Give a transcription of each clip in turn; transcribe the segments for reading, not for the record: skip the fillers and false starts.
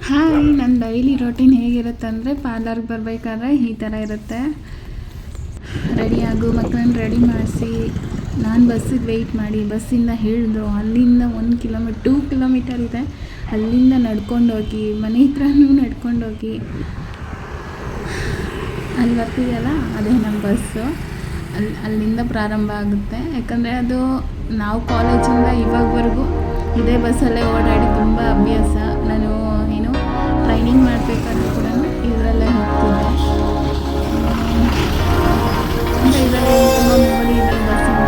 Hi, ನನ್ನ daily routine ಹೇಗಿರುತ್ತೆ ಅಂದರೆ ಪಾರ್ಲರ್ಗೆ ಬರಬೇಕಾದ್ರೆ ಈ ಥರ ಇರುತ್ತೆ. ರೆಡಿಯಾಗು, ಮಕ್ಕಳನ್ನ ರೆಡಿ ಮಾಡಿಸಿ ನಾನು ಬಸ್ಸಿಗೆ ವೆಯ್ಟ್ ಮಾಡಿ ಬಸ್ಸಿಂದ ಇಳಿದು ಅಲ್ಲಿಂದ 2 ಕಿಲೋಮೀಟರ್ ಇದೆ, ಅಲ್ಲಿಂದ ನಡ್ಕೊಂಡೋಗಿ ಮನೆ ಹತ್ರನೂ ನಡ್ಕೊಂಡೋಗಿ ಅಲ್ಲಿ ಬರ್ತಿದೆಯಲ್ಲ ಅದೇ ನಮ್ಮ ಬಸ್ಸು. ಅಲ್ಲಿಂದ ಪ್ರಾರಂಭ ಆಗುತ್ತೆ. ಯಾಕಂದರೆ ಅದು ನಾವು ಕಾಲೇಜಿಂದ ಇವಾಗವರೆಗೂ ಇದೇ ಬಸ್ಸಲ್ಲೇ ಓಡಾಡಿ ತುಂಬ ಅಭ್ಯಾಸ. ನಾನು ಟ್ರೈನಿಂಗ್ ಮಾಡಬೇಕಾದ್ರೂ ಕೂಡ ಇದರಲ್ಲೇ ಹೋಗ್ತಿದ್ದೆ. ಅಂದರೆ ಇದರಲ್ಲಿ ತುಂಬ ಮೆಮೊರಿ ಇದೆ ಬಸ್ಸಿಂದ.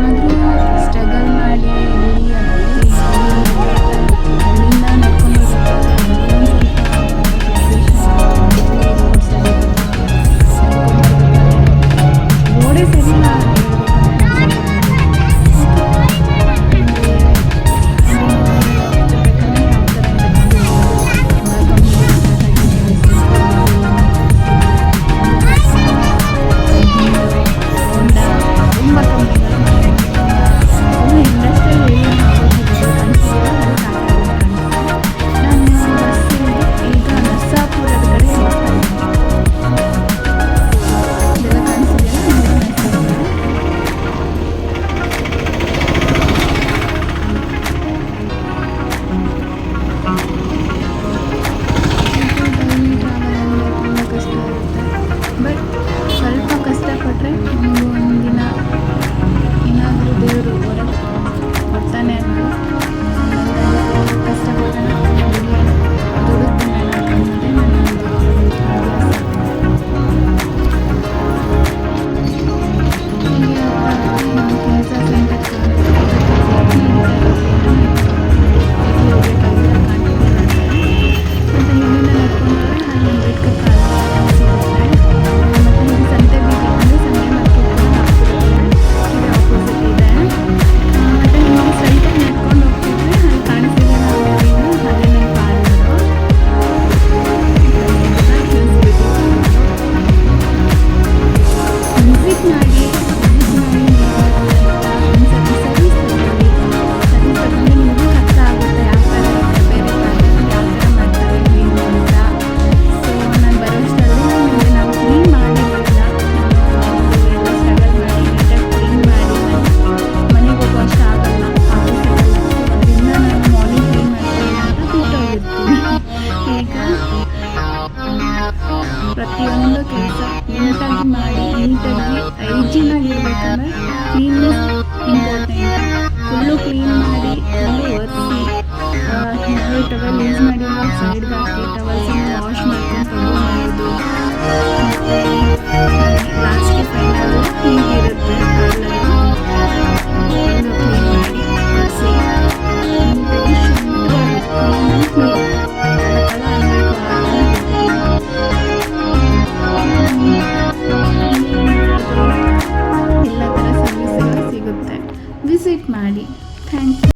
ಆದರೂ ಸ್ಟ್ರಗಲ್ ಮಾಡಿ ಅಲ್ಲಿಂದ ನಡ್ಕೊಂಡು ರೋಡೇ ಸರಿಯಿಲ್ಲ. ಪ್ರತಿಯೊಂದು ಕೆಲಸ ನೀಟಾಗಿ ಮಾಡಿ ನೀಟಾಗಿ ಹೈಜೀನಾಗಿರ್ಬೇಕಂದ್ರೆ ಕ್ಲೀನ್ನೆಸ್ ಇಂಪಾರ್ಟೆಂಟ್. ಫುಲ್ಲು ಕ್ಲೀನ್ ಮಾಡಿ ಫುಲ್ಲು ಒರೆಸಿ ಟವಲ್ ಯೂಸ್ ಮಾಡಿರೋ ಸೈಡ್ಗೆ ಹಾಕಿ ಟವಲ್ಸನ್ನು ವಾಶ್ ಮಾಡ್ಕೊಂಡು ಮಾಡೋದು.